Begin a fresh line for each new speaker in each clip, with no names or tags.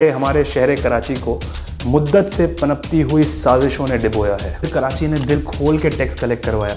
हमारे शहर कराची को मुद्दत से पनपती हुई साजिशों ने डिबोया है। फिर कराची ने दिल खोल के टैक्स कलेक्ट करवाया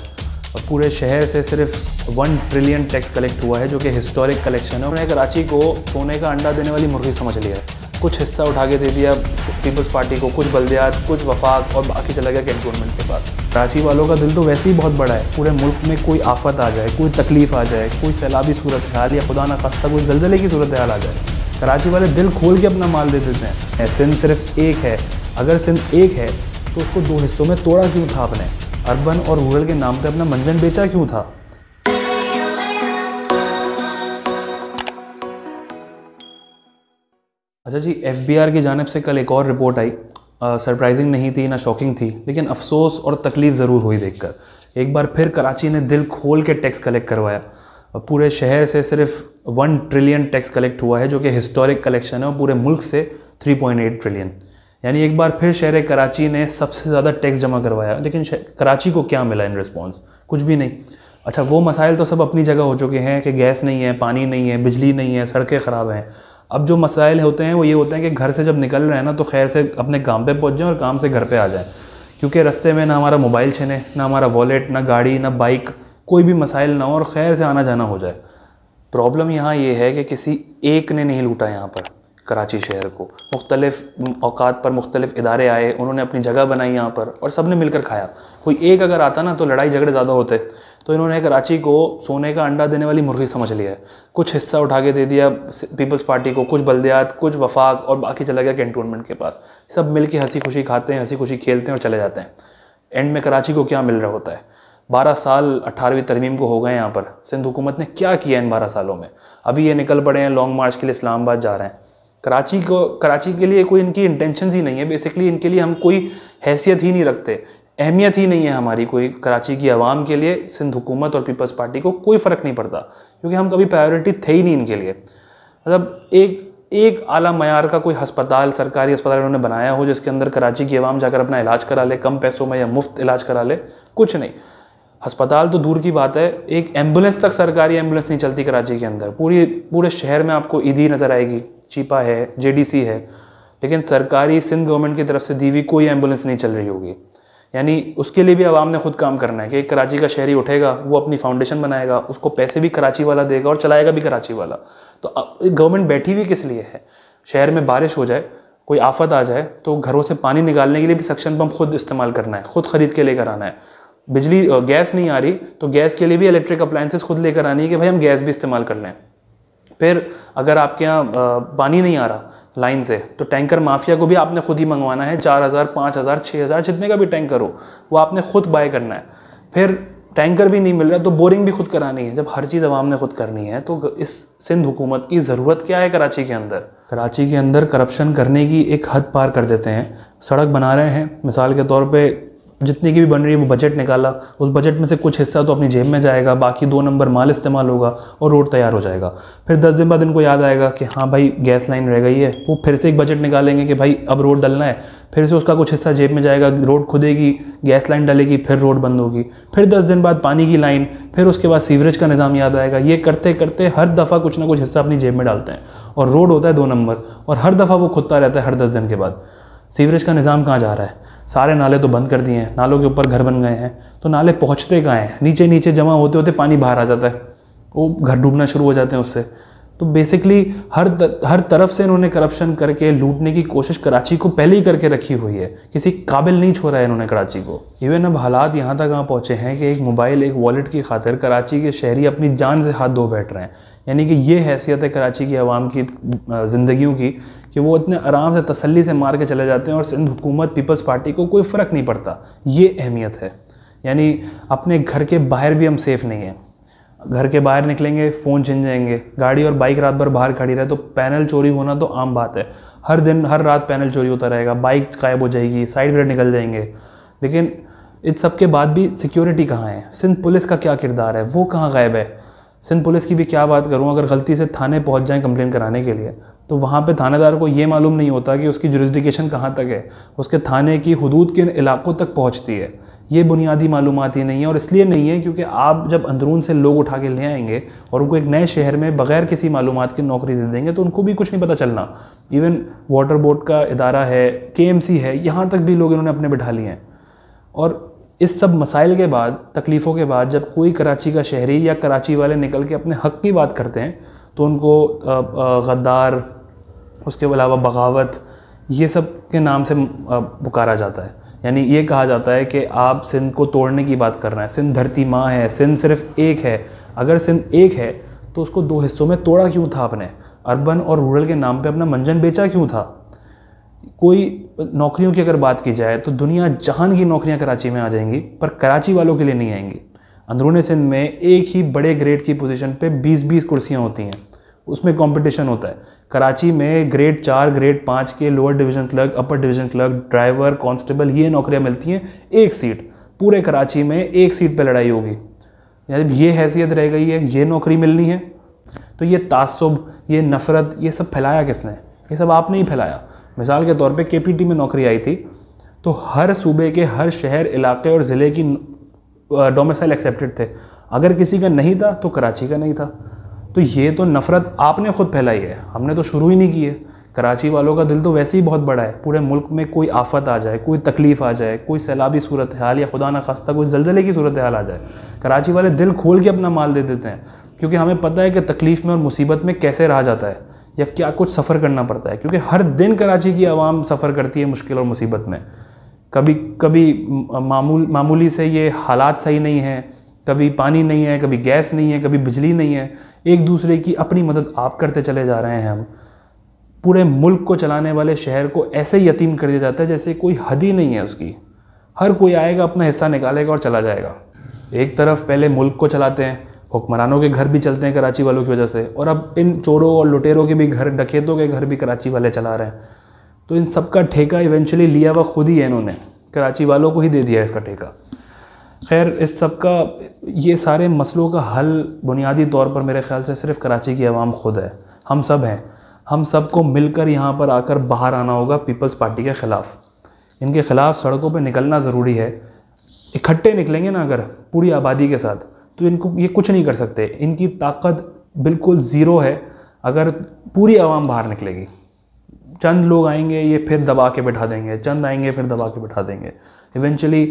और पूरे शहर से सिर्फ 1 ट्रिलियन टैक्स कलेक्ट हुआ है, जो कि हिस्टोरिक कलेक्शन है। उन्होंने कराची को सोने का अंडा देने वाली मुर्गी समझ लिया है। कुछ हिस्सा उठा के दे दिया पीपल्स पार्टी को, कुछ बल्दियात, कुछ वफाक, और बाकी चला गया कैंटोनमेंट के पास। कराची वालों का दिल तो वैसे ही बहुत बड़ा है। पूरे मुल्क में कोई आफत आ जाए, कोई तकलीफ आ जाए, कोई सैलाबी सूरत हाल या खुदा ना खास्ता कोई जल्जले की सूरत हाल आ जाए, कराची वाले दिल खोल के अपना माल दे देते हैं। सिंध सिर्फ एक है, अगर सिंध एक है तो उसको 2 हिस्सों में तोड़ा क्यों था आपने? अर्बन और रूरल के नाम पे अपना मंजन बेचा क्यों था? अच्छा जी, FBR की जानिब से कल एक और रिपोर्ट आई। सरप्राइजिंग नहीं थी ना शॉकिंग थी, लेकिन अफसोस और तकलीफ़ ज़रूर हुई देखकर। एक बार फिर कराची ने दिल खोल के टैक्स कलेक्ट करवाया और पूरे शहर से सिर्फ 1 ट्रिलियन टैक्स कलेक्ट हुआ है, जो कि हिस्टोरिक कलेक्शन है, और पूरे मुल्क से 3.8 ट्रिलियन। यानी एक बार फिर शहर कराची ने सबसे ज़्यादा टैक्स जमा करवाया। लेकिन कराची को क्या मिला इन रिस्पॉन्स? कुछ भी नहीं। अच्छा, वो मसाइल तो सब अपनी जगह हो चुके हैं कि गैस नहीं है, पानी नहीं है, बिजली नहीं है, सड़कें ख़राब हैं। अब जो मसाइल होते हैं वो ये होते हैं कि घर से जब निकल रहे हैं ना, तो खैर से अपने काम पे पहुंच जाएं और काम से घर पे आ जाएं, क्योंकि रास्ते में ना हमारा मोबाइल छिने, ना हमारा वॉलेट, ना गाड़ी, ना बाइक, कोई भी मसाइल ना हो और खैर से आना जाना हो जाए। प्रॉब्लम यहाँ ये है कि किसी एक ने नहीं लूटा यहाँ पर कराची शहर को। मुख्तलिफ औकात पर मुख्तलिफ इदारे आए, उन्होंने अपनी जगह बनाई यहाँ पर और सब ने मिलकर खाया। कोई एक अगर आता ना तो लड़ाई झगड़े ज़्यादा होते। तो इन्होंने कराची को सोने का अंडा देने वाली मुर्गी समझ लिया है। कुछ हिस्सा उठा के दे दिया पीपल्स पार्टी को, कुछ बल्दियात, कुछ वफाक, और बाकी चला गया कैंटोनमेंट के पास। सब मिल के हंसी खुशी खाते हैं, हंसी खुशी खेलते हैं और चले जाते हैं। एंड में कराची को क्या मिल रहा होता है? 12 साल 18वीं तरमीम को हो गए यहाँ पर। सिंध हुकूमत ने क्या किया इन 12 सालों में? अभी ये निकल पड़े हैं लॉन्ग मार्च के लिए, इस्लामाबाद जा रहे हैं। कराची के लिए कोई इनकी इंटेंशन ही नहीं है। बेसिकली इनके लिए हम कोई हैसियत ही नहीं रखते, अहमियत ही नहीं है हमारी कोई। कराची की आवाम के लिए सिंध हुकूमत और पीपल्स पार्टी को कोई फ़र्क नहीं पड़ता, क्योंकि हम कभी प्रायोरिटी थे ही नहीं इनके लिए। मतलब एक आला मयार का कोई हस्पताल, सरकारी अस्पताल उन्होंने बनाया हो जिसके अंदर कराची की आवाम जाकर अपना इलाज करा ले, कम पैसों में या मुफ्त इलाज करा ले, कुछ नहीं। अस्पताल तो दूर की बात है, एक एम्बुलेंस तक, सरकारी एम्बुलेंस नहीं चलती कराची के अंदर। पूरे शहर में आपको ईदी नज़र आएगी, चीपा है, JDC है, लेकिन सरकारी सिंध गवर्नमेंट की तरफ से दी हुई कोई एम्बुलेंस नहीं चल रही होगी। यानी उसके लिए भी आवाम ने खुद काम करना है कि एक कराची का शहरी उठेगा, वो अपनी फाउंडेशन बनाएगा, उसको पैसे भी कराची वाला देगा और चलाएगा भी कराची वाला। तो गवर्नमेंट बैठी हुई किस लिए है? शहर में बारिश हो जाए, कोई आफत आ जाए, तो घरों से पानी निकालने के लिए भी सक्शन पंप खुद इस्तेमाल करना है, खुद ख़रीद के लेकर आना है। बिजली गैस नहीं आ रही तो गैस के लिए भी इलेक्ट्रिक अप्लायंसेस खुद लेकर आनी है कि भाई हम गैस भी इस्तेमाल करना है। फिर अगर आपके यहाँ पानी नहीं आ रहा लाइन से, तो टैंकर माफिया को भी आपने खुद ही मंगवाना है। 4000, 5000, 6000, जितने का भी टैंकर हो वो आपने खुद बाय करना है। फिर टैंकर भी नहीं मिल रहा तो बोरिंग भी खुद करानी है। जब हर चीज़ आवाम ने खुद करनी है तो इस सिंध हुकूमत की ज़रूरत क्या है कराची के अंदर? कराची के अंदर करप्शन करने की एक हद पार कर देते हैं। सड़क बना रहे हैं, मिसाल के तौर पे जितनी की भी बन रही है वो बजट निकाला, उस बजट में से कुछ हिस्सा तो अपनी जेब में जाएगा, बाकी 2 नंबर माल इस्तेमाल होगा और रोड तैयार हो जाएगा। फिर 10 दिन बाद इनको याद आएगा कि हाँ भाई गैस लाइन रह गई है, वो फिर से एक बजट निकालेंगे कि भाई अब रोड डलना है, फिर से उसका कुछ हिस्सा जेब में जाएगा, रोड खुदेगी, गैस लाइन डलेगी, फिर रोड बंद होगी। फिर 10 दिन बाद पानी की लाइन, फिर उसके बाद सीवरेज का निज़ाम याद आएगा। ये करते करते हर दफ़ा कुछ ना कुछ हिस्सा अपनी जेब में डालते हैं और रोड होता है 2 नंबर, और हर दफ़ा वो खुदता रहता है हर 10 दिन के बाद। सीवरेज का निज़ाम कहाँ जा रहा है? सारे नाले तो बंद कर दिए हैं, नालों के ऊपर घर बन गए हैं, तो नाले पहुँचते कहाँ हैं? नीचे नीचे जमा होते होते पानी बाहर आ जाता है, वो घर डूबना शुरू हो जाते हैं उससे। तो बेसिकली हर तरफ से इन्होंने करप्शन करके लूटने की कोशिश कराची को पहले ही करके रखी हुई है। किसी काबिल नहीं छोड़ा है इन्होंने कराची को। इवन अब हालात यहाँ तक कहाँ पहुँचे हैं कि एक मोबाइल, एक वॉलेट की खातिर कराची के शहरी अपनी जान से हाथ धो बैठ रहे हैं। यानी कि ये हैसियत है कराची की आवाम की ज़िंदगियों की कि वो इतने आराम से तसल्ली से मार के चले जाते हैं और सिंध हुकूमत, पीपल्स पार्टी को कोई फ़र्क नहीं पड़ता। ये अहमियत है। यानी अपने घर के बाहर भी हम सेफ़ नहीं हैं। घर के बाहर निकलेंगे फ़ोन छिन जाएंगे, गाड़ी और बाइक रात भर बाहर खड़ी रहे तो पैनल चोरी होना तो आम बात है। हर दिन हर रात पैनल चोरी होता रहेगा, बाइक गायब हो जाएगी, साइड मिरर निकल जाएंगे। लेकिन इस सब के बाद भी सिक्योरिटी कहाँ है? सिंध पुलिस का क्या किरदार है? वो कहाँ गायब है? सिंध पुलिस की भी क्या बात करूँ, अगर गलती से थाने पहुँच जाएँ कंप्लेन कराने के लिए, तो वहाँ पे थानेदार को ये मालूम नहीं होता कि उसकी जुरिस्डिक्शन कहाँ तक है, उसके थाने की हुदूद किन इलाकों तक पहुँचती है। ये बुनियादी मालूमात ही नहीं है। और इसलिए नहीं है क्योंकि आप जब अंदरून से लोग उठा के ले आएंगे और उनको एक नए शहर में बग़ैर किसी मालूमात की नौकरी दे देंगे तो उनको भी कुछ नहीं पता चलना। इवन वाटर बोर्ड का इदारा है, KMC है, यहाँ तक भी लोग इन्होंने अपने बिठा लिए हैं। और इस सब मसाइल के बाद, तकलीफ़ों के बाद जब कोई कराची का शहरी या कराची वाले निकल के अपने हक़ की बात करते हैं तो उनको गद्दार, उसके अलावा बगावत, ये सब के नाम से पुकारा जाता है। यानी ये कहा जाता है कि आप सिंध को तोड़ने की बात कर रहे हैं। सिंध धरती माँ है, सिंध सिर्फ एक है। अगर सिंध एक है तो उसको 2 हिस्सों में तोड़ा क्यों था आपने? अर्बन और रूरल के नाम पे अपना मंजन बेचा क्यों था? कोई नौकरियों की अगर बात की जाए तो दुनिया जहान की नौकरियां कराची में आ जाएंगी, पर कराची वालों के लिए नहीं आएंगी। अंदरूनी सिंध में एक ही बड़े ग्रेड की पोजीशन पे 20-20 कुर्सियां होती हैं, उसमें कंपटीशन होता है। कराची में ग्रेड 4, ग्रेड 5 के लोअर डिवीज़न क्लर्क, अपर डिवीज़न क्लर्क, ड्राइवर, कांस्टेबल, ये नौकरियां मिलती हैं। एक सीट, पूरे कराची में एक सीट पे लड़ाई होगी। यानी ये हैसियत रह गई है, ये नौकरी मिलनी है। तो ये तासुब, ये नफ़रत, ये सब फैलाया किसने? ये सब आपने ही फैलाया। मिसाल के तौर पे KPT में नौकरी आई थी तो हर सूबे के हर शहर, इलाके और ज़िले की डोमिसाइल एक्सेप्टेड थे। अगर किसी का नहीं था तो कराची का नहीं था। तो ये तो नफ़रत आपने ख़ुद फैलाई है, हमने तो शुरू ही नहीं की है। कराची वालों का दिल तो वैसे ही बहुत बड़ा है। पूरे मुल्क में कोई आफत आ जाए, कोई तकलीफ़ आ जाए, कोई सैलाबी सूरत हाल या खुदा न खास्ता कोई ज़लज़ले की सूरत हाल आ जाए, कराची वाले दिल खोल के अपना माल दे देते हैं, क्योंकि हमें पता है कि तकलीफ़ में और मुसीबत में कैसे रहा जाता है या क्या कुछ सफ़र करना पड़ता है। क्योंकि हर दिन कराची की आवाम सफ़र करती है मुश्किल और मुसीबत में। कभी कभी मामूली से ये हालात सही नहीं हैं, कभी पानी नहीं है, कभी गैस नहीं है, कभी बिजली नहीं है। एक दूसरे की अपनी मदद आप करते चले जा रहे हैं। हम पूरे मुल्क को चलाने वाले शहर को ऐसे यतीम कर दिया जाता है जैसे कोई हद ही नहीं है उसकी। हर कोई आएगा, अपना हिस्सा निकालेगा और चला जाएगा। एक तरफ पहले मुल्क को चलाते हैं, हुक्मरानों के घर भी चलते हैं कराची वालों की वजह से, और अब इन चोरों और लुटेरों के भी घर, डकैतों के घर भी कराची वाले चला रहे हैं। तो इन सब का ठेका इवेंचुअली लिया हुआ खुद ही है, इन्होंने कराची वालों को ही दे दिया इसका ठेका। खैर, इस सब का, ये सारे मसलों का हल बुनियादी तौर पर मेरे ख़्याल से सिर्फ कराची की आवाम खुद है। हम सब हैं। हम सब को मिलकर यहाँ पर आकर बाहर आना होगा पीपल्स पार्टी के ख़िलाफ़। इनके ख़िलाफ़ सड़कों पर निकलना ज़रूरी है। इकट्ठे निकलेंगे ना अगर पूरी आबादी के साथ, तो इनको ये कुछ नहीं कर सकते। इनकी ताकत बिल्कुल ज़ीरो है अगर पूरी आवाम बाहर निकलेगी। चंद लोग आएंगे, ये फिर दबा के बिठा देंगे, चंद आएंगे फिर दबा के बिठा देंगे। इवेंचुअली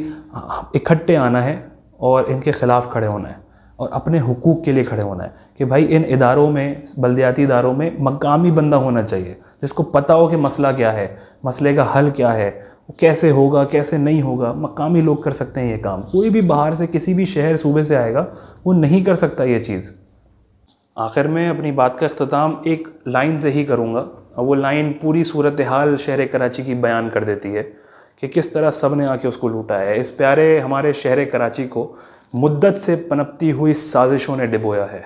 इकट्ठे आना है और इनके ख़िलाफ़ खड़े होना है और अपने हुकूक के लिए खड़े होना है कि भाई इन इदारों में, बल्दियाती इदारों में मकामी बंदा होना चाहिए जिसको पता हो कि मसला क्या है, मसले का हल क्या है, कैसे होगा, कैसे नहीं होगा। मकामी लोग कर सकते हैं ये काम। कोई भी बाहर से, किसी भी शहर सूबे से आएगा वो नहीं कर सकता ये चीज़। आखिर में अपनी बात का इख्तिताम एक लाइन से ही करूँगा, और वो लाइन पूरी सूरत हाल शहर कराची की बयान कर देती है कि किस तरह सब ने आके उसको लूटा है। इस प्यारे हमारे शहर कराची को मुद्दत से पनपती हुई साजिशों ने डिबोया है।